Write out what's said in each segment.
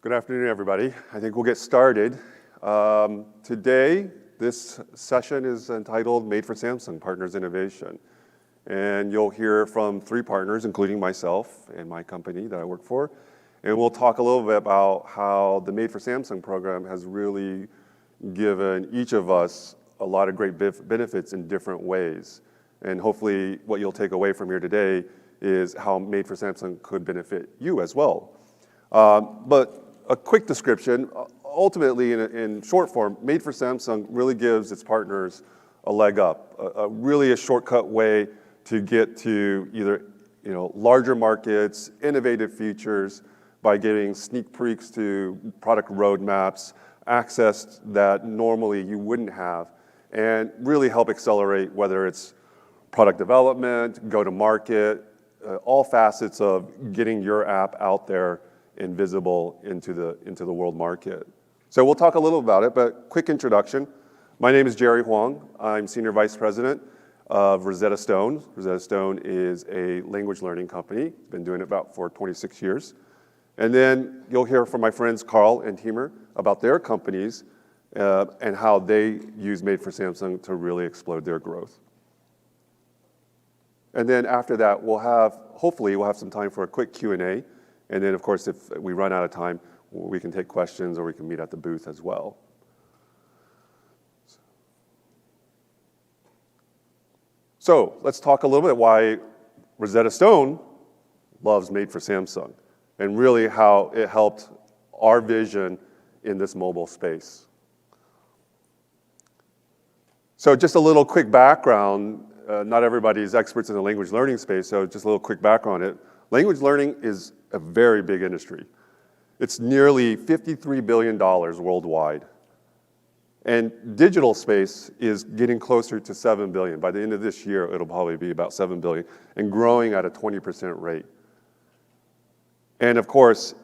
Good afternoon, everybody. I think we'll get started. Today, this session is entitled Made for Samsung, Partners Innovation. And you'll hear from three partners, including myself and my company that I work for. And we'll talk a little bit about how the Made for Samsung program has really given each of us a lot of great benefits in different ways. And hopefully what you'll take away from here today is how Made for Samsung could benefit you as well. But a quick description, ultimately in short form, Made for Samsung really gives its partners a leg up, really a shortcut way to get to either larger markets, innovative features by getting sneak peeks to product roadmaps, access that normally you wouldn't have, and really help accelerate whether it's product development, go to market, all facets of getting your app out there and visible into the world market. So we'll talk a little about it, but quick introduction. My name is Jerry Huang. I'm Senior Vice President of Rosetta Stone. Rosetta Stone is a language learning company. Been doing it for 26 years. And then you'll hear from my friends Carl and Timur about their companies and how they use Made for Samsung to really explode their growth. And then after that, hopefully we'll have some time for a quick Q&A. And then, of course, if we run out of time, we can take questions or we can meet at the booth as well. So let's talk a little bit why Rosetta Stone loves Made for Samsung and really how it helped our vision in this mobile space. So just a little quick background. Not everybody is experts in the language learning space, so just a little quick background on it. Language learning is a very big industry. It's nearly $53 billion worldwide. And digital space is getting closer to $7 billion. By the end of this year, it'll probably be about $7 billion and growing at a 20% rate. And of course,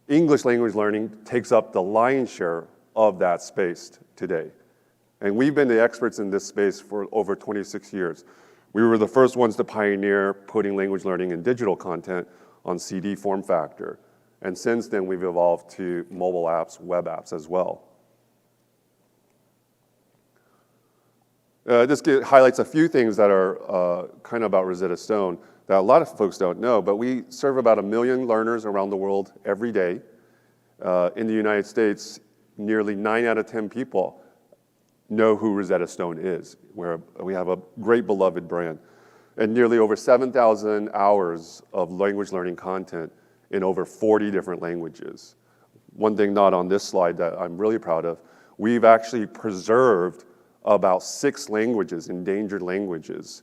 English language learning takes up the lion's share of that space today. And we've been the experts in this space for over 26 years. We were the first ones to pioneer putting language learning and digital content on CD form factor. And since then, we've evolved to mobile apps, web apps as well. This highlights a few things that are kind of about Rosetta Stone that a lot of folks don't know, but we serve about 1 million learners around the world every day. In the United States, nearly 9 out of 10 people know who Rosetta Stone is. We have a great beloved brand. And nearly over 7,000 hours of language learning content in over 40 different languages. One thing not on this slide that I'm really proud of, we've actually preserved about 6 languages, endangered languages,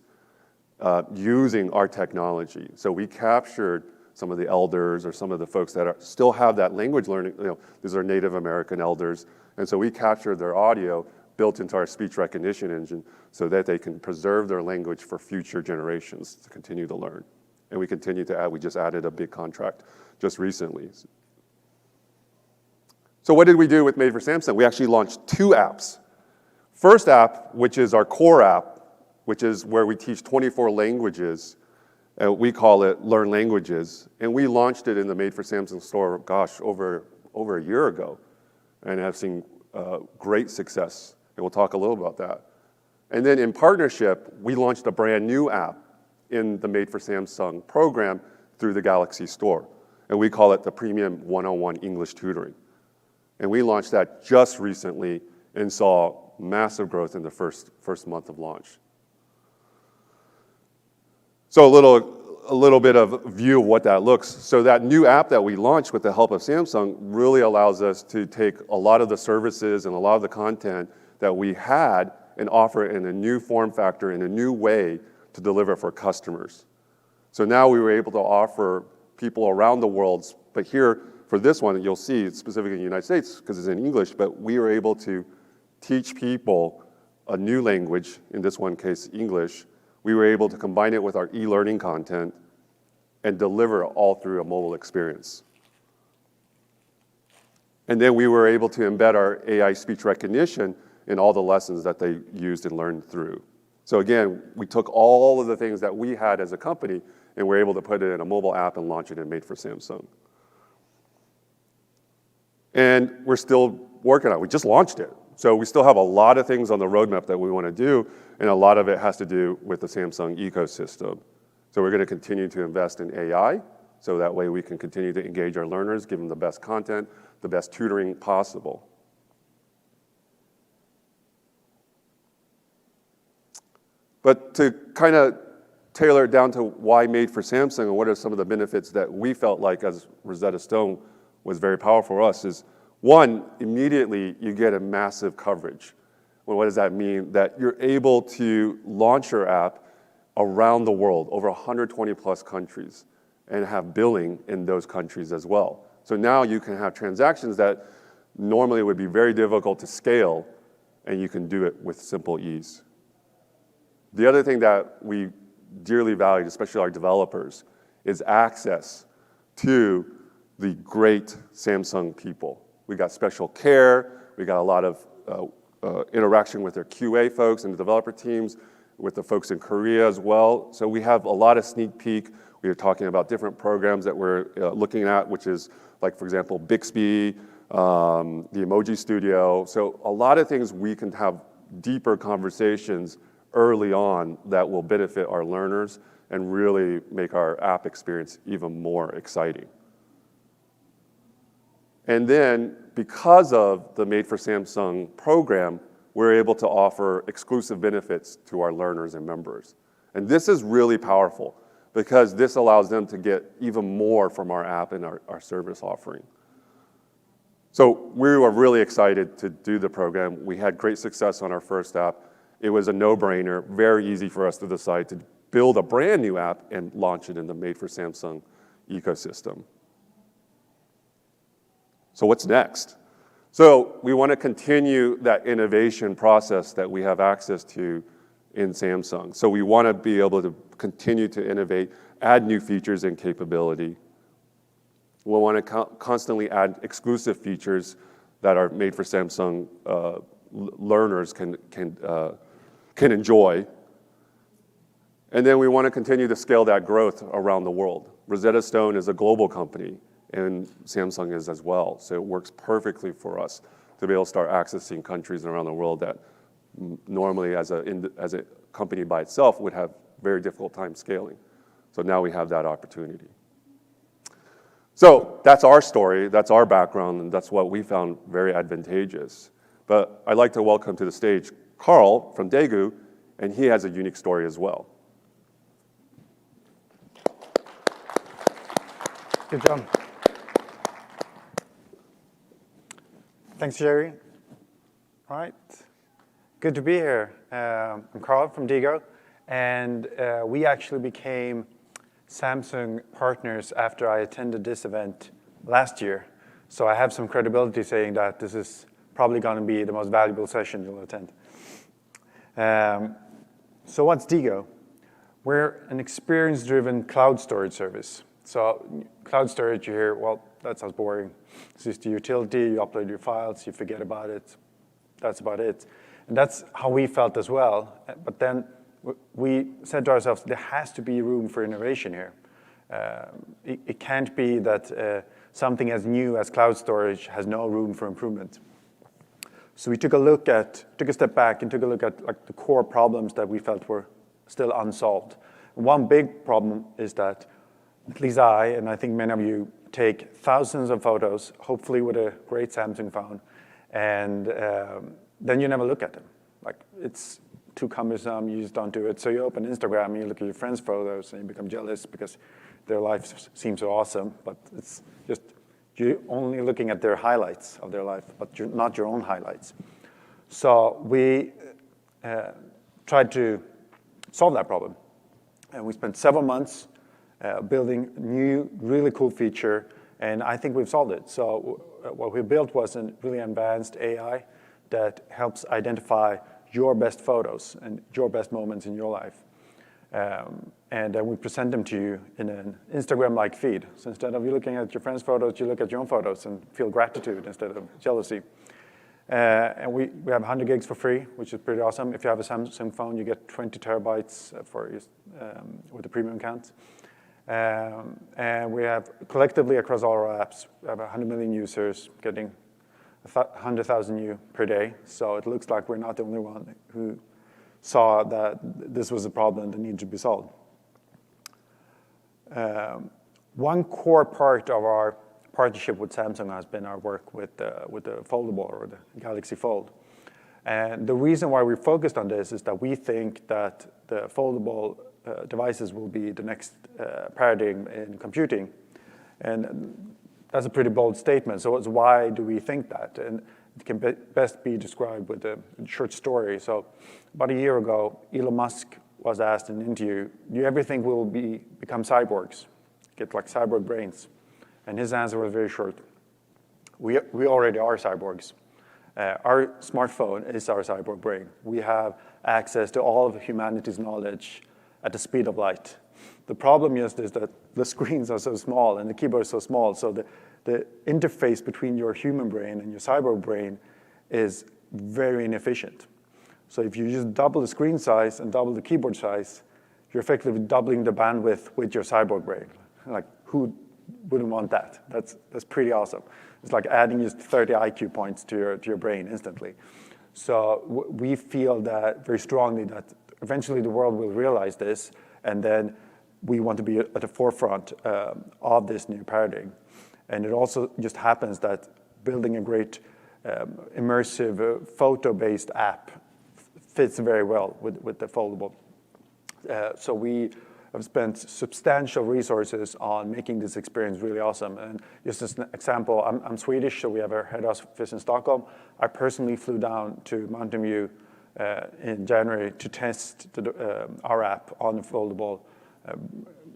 using our technology. So we captured some of the elders or some of the folks that still have that language learning, these are Native American elders, and so we captured their audio built into our speech recognition engine so that they can preserve their language for future generations to continue to learn. And we continue to add, we just added a big contract just recently. So what did we do with Made for Samsung? We actually launched 2 apps. First app, which is our core app, which is where we teach 24 languages, and we call it Learn Languages. And we launched it in the Made for Samsung store, over a year ago, and have seen great success. And we'll talk a little about that. And then in partnership, we launched a brand new app in the Made for Samsung program through the Galaxy Store. And we call it the Premium 101 English Tutoring. And we launched that just recently and saw massive growth in the first month of launch. So a little bit of view of what that looks. So that new app that we launched with the help of Samsung really allows us to take a lot of the services and a lot of the content that we had and offer it in a new form factor, in a new way to deliver for customers. So now we were able to offer people around the world, but here for this one, you'll see it's specifically in the United States because it's in English, but we were able to teach people a new language, in this one case, English. We were able to combine it with our e-learning content and deliver all through a mobile experience. And then we were able to embed our AI speech recognition in all the lessons that they used and learned through. So again, we took all of the things that we had as a company and we're able to put it in a mobile app and launch it in Made for Samsung. And we're still working on it. We just launched it. So we still have a lot of things on the roadmap that we want to do, and a lot of it has to do with the Samsung ecosystem. So we're going to continue to invest in AI, so that way we can continue to engage our learners, give them the best content, the best tutoring possible. But to kind of tailor it down to why Made for Samsung and what are some of the benefits that we felt like as Rosetta Stone was very powerful for us is, one, immediately you get a massive coverage. Well, what does that mean? That you're able to launch your app around the world, over 120 plus countries, and have billing in those countries as well. So now you can have transactions that normally would be very difficult to scale, and you can do it with simple ease. The other thing that we dearly valued, especially our developers, is access to the great Samsung people. We got special care, we got a lot of interaction with their QA folks and the developer teams, with the folks in Korea as well. So we have a lot of sneak peek. We are talking about different programs that we're looking at, which is like, for example, Bixby, the Emoji Studio. So a lot of things we can have deeper conversations early on that will benefit our learners and really make our app experience even more exciting. And then, because of the Made for Samsung program, we're able to offer exclusive benefits to our learners and members. And this is really powerful because this allows them to get even more from our app and our service offering. So we were really excited to do the program. We had great success on our first app. It was a no-brainer, very easy for us to decide to build a brand new app and launch it in the Made for Samsung ecosystem. So what's next? So we want to continue that innovation process that we have access to in Samsung. So we want to be able to continue to innovate, add new features and capability. We want to constantly add exclusive features that are Made for Samsung learners can enjoy. And then we want to continue to scale that growth around the world. Rosetta Stone is a global company, and Samsung is as well. So it works perfectly for us to be able to start accessing countries around the world that normally as a company by itself would have very difficult time scaling. So now we have that opportunity. So that's our story, that's our background, and that's what we found very advantageous. But I'd like to welcome to the stage Carl from Daegu, and he has a unique story as well. Good job. Thanks, Jerry. All right. Good to be here. I'm Carl from Daegu, and we actually became Samsung partners after I attended this event last year. So I have some credibility saying that this is probably going to be the most valuable session you'll attend. So what's Daegu? We're an experience-driven cloud storage service. So cloud storage, you hear, well, that sounds boring. It's just a utility, you upload your files, you forget about it. That's about it. And that's how we felt as well. But then we said to ourselves, there has to be room for innovation here. It can't be that something as new as cloud storage has no room for improvement. So we took a step back and took a look at like the core problems that we felt were still unsolved. One big problem is that at least I, and I think many of you, take thousands of photos, hopefully with a great Samsung phone, and then you never look at them. Like, it's too cumbersome, you just don't do it. So you open Instagram and you look at your friends' photos and you become jealous because their life seems so awesome, but it's just, you're only looking at their highlights of their life, but you're not your own highlights. So we tried to solve that problem. And we spent several months building a new, really cool feature, and I think we've solved it. So what we built was a really advanced AI that helps identify your best photos and your best moments in your life. And then we present them to you in an Instagram-like feed. So instead of you looking at your friends' photos, you look at your own photos and feel gratitude instead of jealousy. And we have 100 gigs for free, which is pretty awesome. If you have a Samsung phone, you get 20 terabytes with the premium account. And we have collectively across all our apps, we have 100 million users getting 100,000 new per day. So it looks like we're not the only one who saw that this was a problem that needed to be solved. One core part of our partnership with Samsung has been our work with the Foldable or the Galaxy Fold. And the reason why we focused on this is that we think that the foldable devices will be the next paradigm in computing. And that's a pretty bold statement. So why do we think that? And it can best be described with a short story. So about a year ago, Elon Musk was asked in an interview, do you ever think we will become cyborgs, get like cyborg brains? And his answer was very short. We already are cyborgs. Our smartphone is our cyborg brain. We have access to all of humanity's knowledge at the speed of light. The problem is that the screens are so small and the keyboard is so small, so the interface between your human brain and your cyborg brain is very inefficient. So if you just double the screen size and double the keyboard size, you're effectively doubling the bandwidth with your cyborg brain. Like, who wouldn't want that? That's pretty awesome. It's like adding just 30 IQ points to your brain instantly. So we feel that very strongly that eventually the world will realize this, and then we want to be at the forefront of this new paradigm. And it also just happens that building a great immersive photo-based app fits very well with the Foldable. So we have spent substantial resources on making this experience really awesome. And just as an example, I'm Swedish, so we have our head office in Stockholm. I personally flew down to Mountain View in January to test our app on the Foldable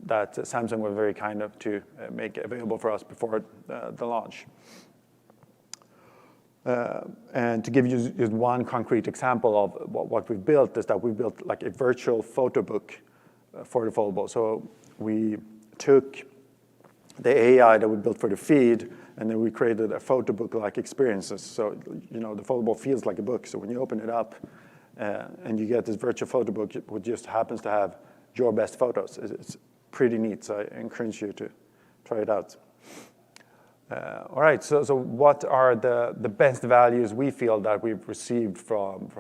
that Samsung was very kind enough to make available for us before the launch. And to give you just one concrete example of what we've built is that we built like a virtual photo book for the Foldable. So we took the AI that we built for the feed, and then we created a photo book-like experiences. So, the Foldable feels like a book. So when you open it up and you get this virtual photo book, which just happens to have your best photos. It's pretty neat, so I encourage you to try it out. All right, so what are the best values we feel that we've received from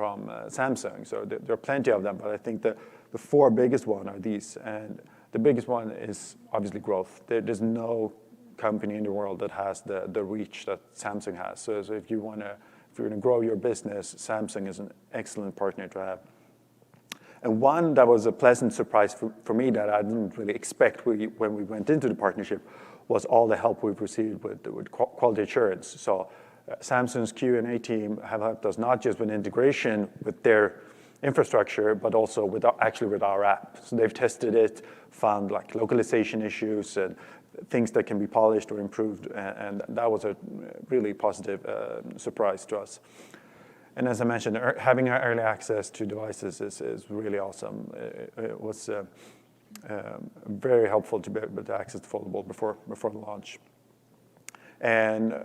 Samsung? So there are plenty of them, but I think the four biggest ones are these. And the biggest one is obviously growth. There's no company in the world that has the reach that Samsung has. So if you're going to grow your business, Samsung is an excellent partner to have. And one that was a pleasant surprise for me that I didn't really expect when we went into the partnership was all the help we've received with quality assurance. So Samsung's Q&A team have helped us not just with integration with their infrastructure, but also with our app. So they've tested it, found like localization issues and things that can be polished or improved, and that was a really positive surprise to us. And as I mentioned, having early access to devices is really awesome. It was very helpful to be able to access the Foldable before the launch. And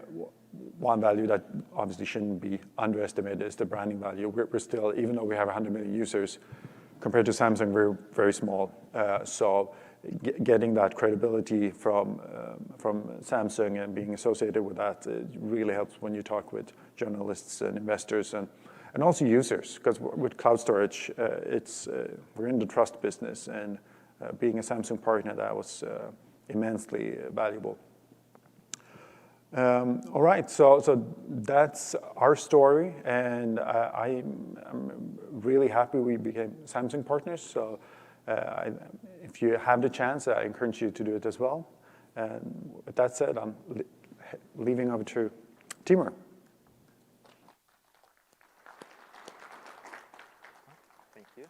one value that obviously shouldn't be underestimated is the branding value. We're still, even though we have 100 million users, compared to Samsung, we're very small. So getting that credibility from Samsung and being associated with that really helps when you talk with journalists and investors and also users. Because with cloud storage, we're in the trust business, and being a Samsung partner, that was immensely valuable. All right, so that's our story, and I'm really happy we became Samsung partners. So if you have the chance, I encourage you to do it as well. And with that said, I'm leaving over to Timur. Thank you.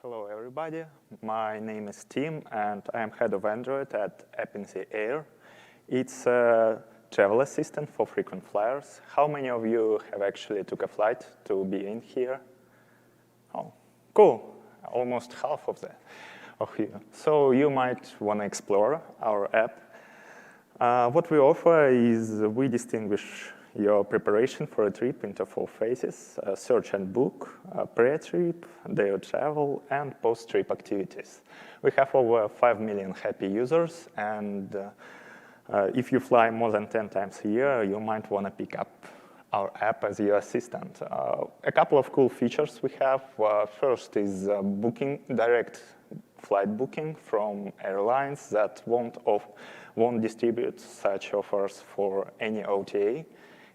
Hello, everybody. My name is Tim, and I am head of Android at App.NC Air. It's a travel assistant for frequent flyers. How many of you have actually took a flight to be in here? Oh, cool. Almost half of you. So you might want to explore our app. What we offer is we distinguish your preparation for a trip into 4 phases: search and book, pre-trip, day of travel, and post-trip activities. We have over 5 million happy users, and if you fly more than 10 times a year, you might want to pick up our app as your assistant. A couple of cool features we have. First is booking, direct flight booking from airlines that won't distribute such offers for any OTA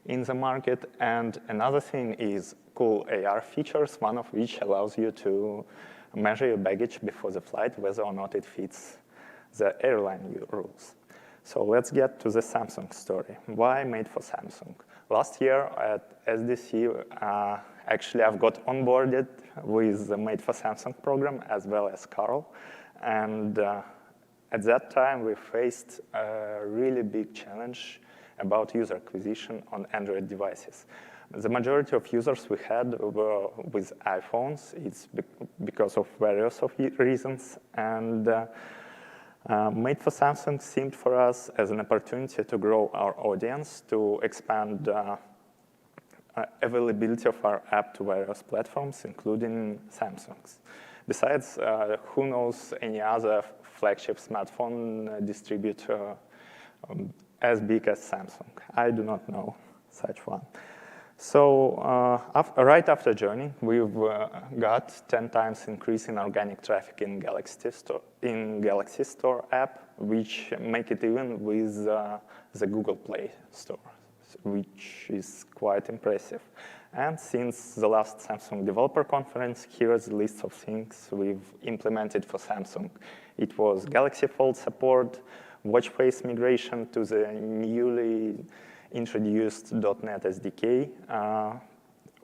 in the market. And another thing is cool AR features, one of which allows you to measure your baggage before the flight, whether or not it fits the airline rules. So let's get to the Samsung story. Why made for Samsung? Last year at SDC, actually I've got onboarded with the Made for Samsung program as well as Carl. And at that time, we faced a really big challenge about user acquisition on Android devices. The majority of users we had were with iPhones. It's because of various reasons. And Made for Samsung seemed for us as an opportunity to grow our audience, to expand availability of our app to various platforms, including Samsung's. Besides, who knows any other flagship smartphone distributor as big as Samsung? I do not know such one. So right after joining, we've got 10 times increase in organic traffic in Galaxy Store app, which make it even with the Google Play Store, which is quite impressive. And since the last Samsung Developer Conference, here is a list of things we've implemented for Samsung. It was Galaxy Fold support, watch face migration to the newly introduced .NET SDK,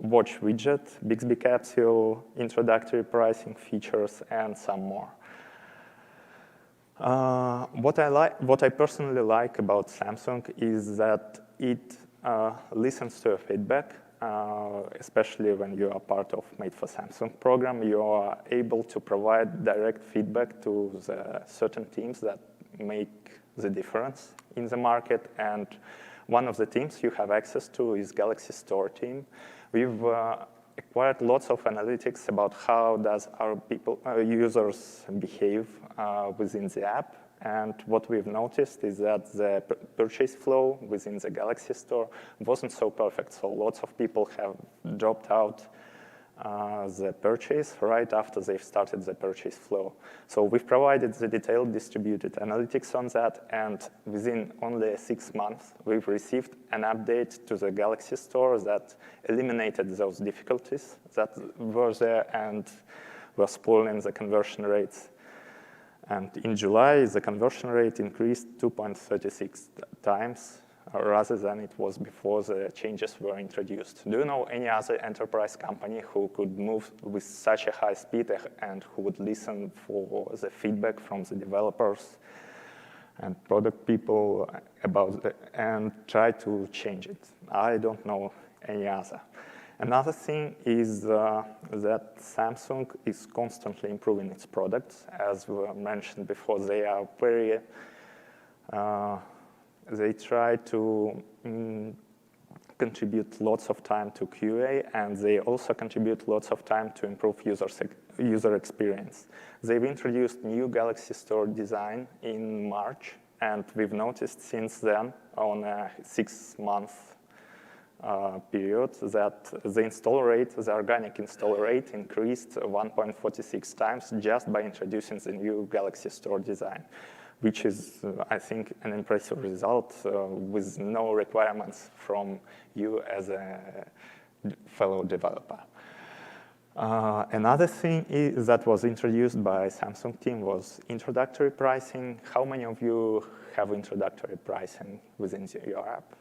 watch widget, Bixby capsule, introductory pricing features, and some more. What I personally like about Samsung is that it listens to your feedback, especially when you are part of Made for Samsung program. You are able to provide direct feedback to the certain teams that make the difference in the market. And one of the teams you have access to is Galaxy Store team. We've acquired lots of analytics about how does our users behave within the app. And what we've noticed is that the purchase flow within the Galaxy Store wasn't so perfect. So lots of people have dropped out the purchase right after they've started the purchase flow. So we've provided the detailed distributed analytics on that, and within only 6 months, we've received an update to the Galaxy Store that eliminated those difficulties that were there and were spoiling the conversion rates. And in July, the conversion rate increased 2.36 times rather than it was before the changes were introduced. Do you know any other enterprise company who could move with such a high speed and who would listen for the feedback from the developers and product people and try to change it? I don't know any other. Another thing is that Samsung is constantly improving its products. As we mentioned before, they are very they try to contribute lots of time to QA, and they also contribute lots of time to improve user experience. They've introduced new Galaxy Store design in March, and we've noticed since then, on a 6-month period, that the organic install rate increased 1.46 times just by introducing the new Galaxy Store design, which is, I think, an impressive result with no requirements from you as a fellow developer. Another thing that was introduced by Samsung team was introductory pricing. How many of you have introductory pricing within your app?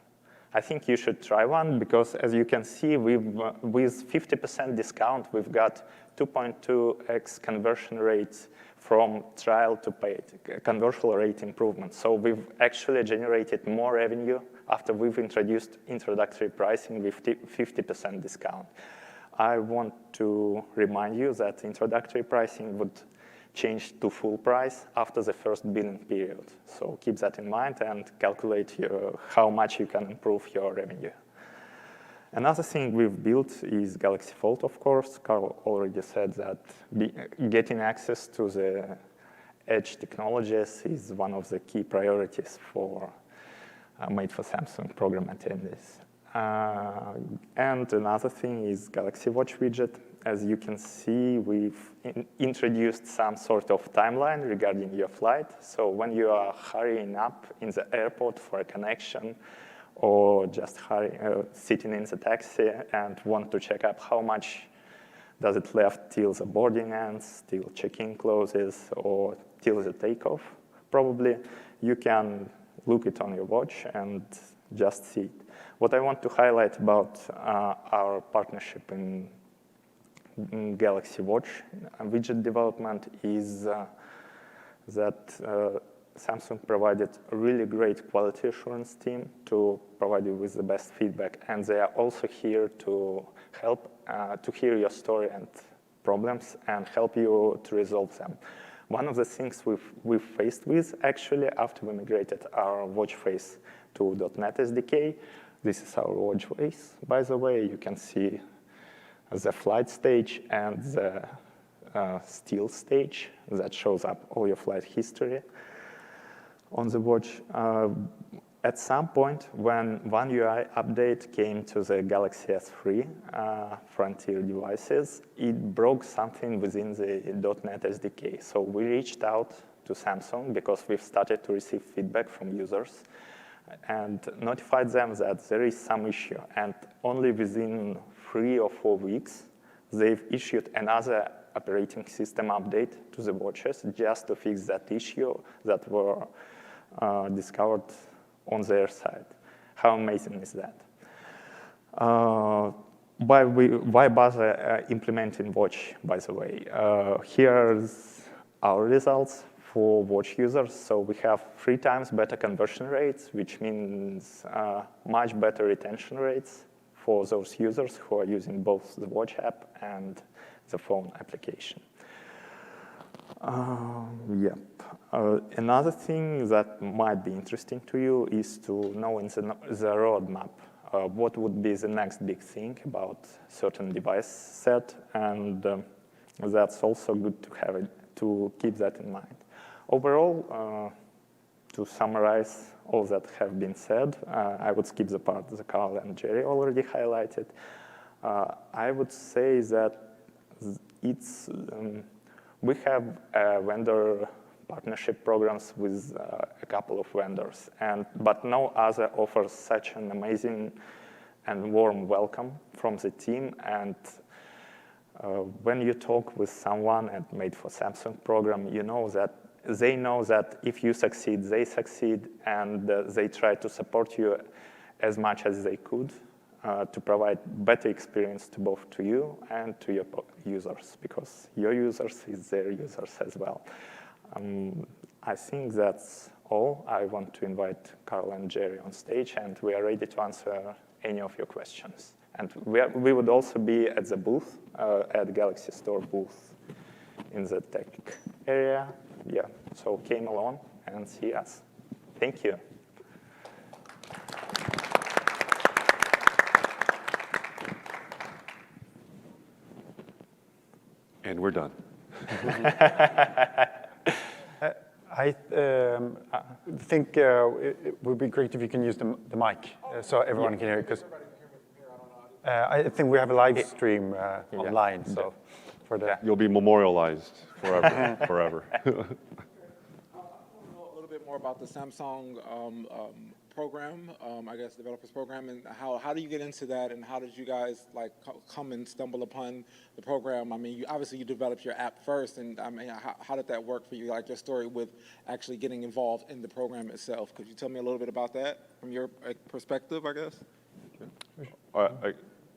I think you should try one, because as you can see, with 50% discount, we've got 2.2x conversion rates from trial to paid, conversion rate improvement. So we've actually generated more revenue after we've introduced introductory pricing with 50% discount. I want to remind you that introductory pricing would change to full price after the first billing period. So keep that in mind and calculate how much you can improve your revenue. Another thing we've built is Galaxy Fold, of course. Carl already said that getting access to the edge technologies is one of the key priorities for Made for Samsung program attendees. And another thing is Galaxy Watch widget. As you can see, we've introduced some sort of timeline regarding your flight. So when you are hurrying up in the airport for a connection, or just sitting in the taxi and want to check up how much does it left till the boarding ends, till check-in closes, or till the takeoff, probably, you can look it on your watch and just see it. What I want to highlight about our partnership in Galaxy Watch widget development is that Samsung provided a really great quality assurance team to provide you with the best feedback. And they are also here to help to hear your story and problems and help you to resolve them. One of the things we've faced with, actually, after we migrated our watch face to .NET SDK, this is our watch face, by the way. You can see the flight stage and the still stage that shows up all your flight history on the watch. At some point, when One UI update came to the Galaxy S3 Frontier devices, it broke something within the .NET SDK. So we reached out to Samsung because we've started to receive feedback from users and notified them that there is some issue. And only within 3 or 4 weeks, they've issued another operating system update to the watches just to fix that issue that were discovered on their side. How amazing is that? Why bother implementing watch, by the way? Here's our results for watch users. So we have 3 times better conversion rates, which means much better retention rates for those users who are using both the watch app and the phone application. Another thing that might be interesting to you is to know in the roadmap what would be the next big thing about certain device set, and that's also good to have it, to keep that in mind. Overall, to summarize all that have been said, I would skip the part that Carl and Jerry already highlighted. I would say that it's we have vendor partnership programs with a couple of vendors, but no other offers such an amazing and warm welcome from the team. And when you talk with someone at Made for Samsung program, you know that they know that if you succeed, they succeed, and they try to support you as much as they could to provide better experience to both to you and to your users, because your users is their users as well. I think that's all. I want to invite Carl and Jerry on stage, and we are ready to answer any of your questions. And we would also be at the booth, at Galaxy Store booth in the tech area. Yeah, so came along and see us. Thank you. And we're done. I think it would be great if you can use the mic so everyone can hear it. Because I think we have a live stream online, so for that. You'll be memorialized forever. forever. I want to know a little bit more about the Samsung program, I guess developers program, and how do you get into that, and how did you guys like come and stumble upon the program? I mean, obviously you developed your app first, and I mean, how did that work for you? Like your story with actually getting involved in the program itself. Could you tell me a little bit about that from your perspective, I guess?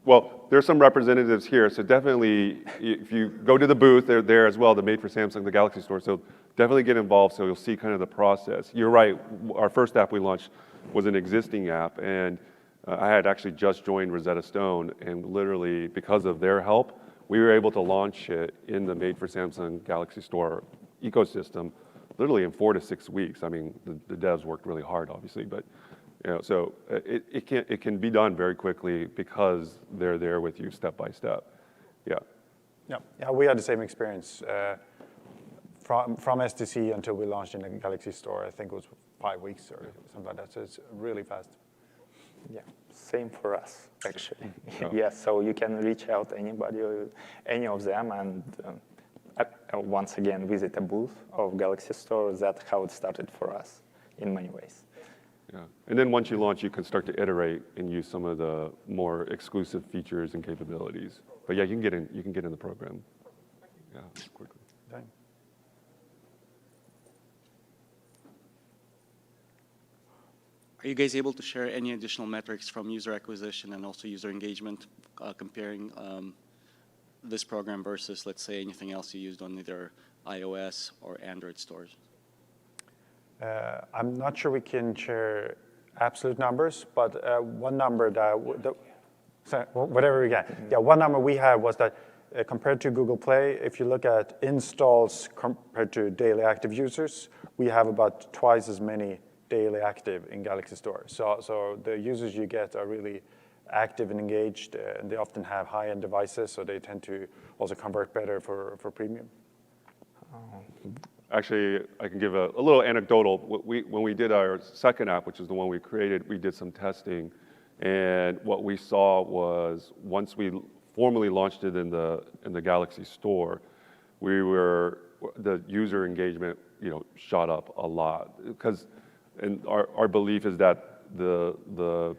Well, there's some representatives here, so definitely, if you go to the booth, they're there as well, the Made for Samsung, the Galaxy Store, so definitely get involved so you'll see kind of the process. You're right, our first app we launched was an existing app, and I had actually just joined Rosetta Stone, and literally, because of their help, we were able to launch it in the Made for Samsung Galaxy Store ecosystem literally in 4 to 6 weeks. I mean, the devs worked really hard, obviously, but You know, so it can be done very quickly because they're there with you step by step. Yeah. Yeah, we had the same experience from STC until we launched in the Galaxy Store. I think it was 5 weeks or something like that. So it's really fast. Yeah, same for us, actually. Yes, so you can reach out anybody, any of them, and once again visit a booth of Galaxy Store. That's how it started for us in many ways. Yeah. And then once you launch, you can start to iterate and use some of the more exclusive features and capabilities. But yeah, you can get in the program. Yeah, quickly. Dang. Are you guys able to share any additional metrics from user acquisition and also user engagement, comparing this program versus, let's say, anything else you used on either iOS or Android stores? I'm not sure we can share absolute numbers, but one number sorry, whatever we get. Yeah, one number we had was that compared to Google Play, if you look at installs compared to daily active users, we have about twice as many daily active in Galaxy Store. So the users you get are really active and engaged, and they often have high-end devices, so they tend to also convert better for premium. Actually, I can give a little anecdotal. When we did our second app, which is the one we created, we did some testing. And what we saw was once we formally launched it in the Galaxy Store, the user engagement, shot up a lot. And our belief is that the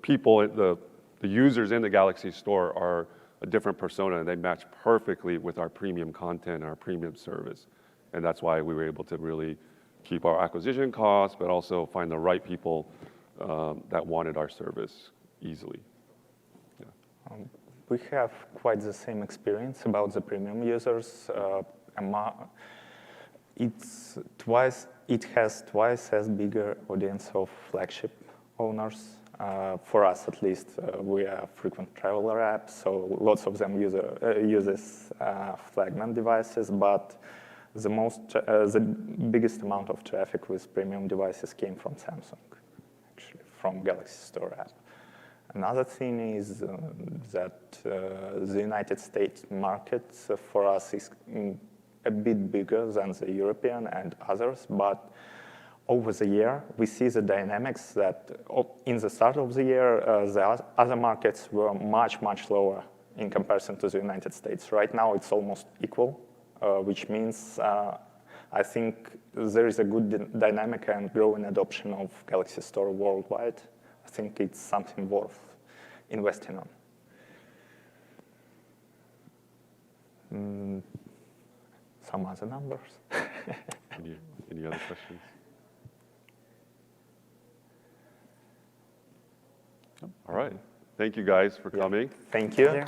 people, the users in the Galaxy Store are a different persona, and they match perfectly with our premium content and our premium service. And that's why we were able to really keep our acquisition costs, but also find the right people that wanted our service easily. Yeah. We have quite the same experience about the premium users. It has twice as bigger audience of flagship owners. For us, at least, we are frequent traveler apps, so lots of them uses flagman devices, but the biggest amount of traffic with premium devices came from Samsung, actually, from Galaxy Store app. Another thing is that the United States market for us is a bit bigger than the European and others, but over the year, we see the dynamics that in the start of the year, the other markets were much, much lower in comparison to the United States. Right now, it's almost equal. Which means I think there is a good dynamic and growing adoption of Galaxy Store worldwide. I think it's something worth investing on. Some other numbers? Any other questions? All right. Thank you guys for coming. Thank you. Yeah.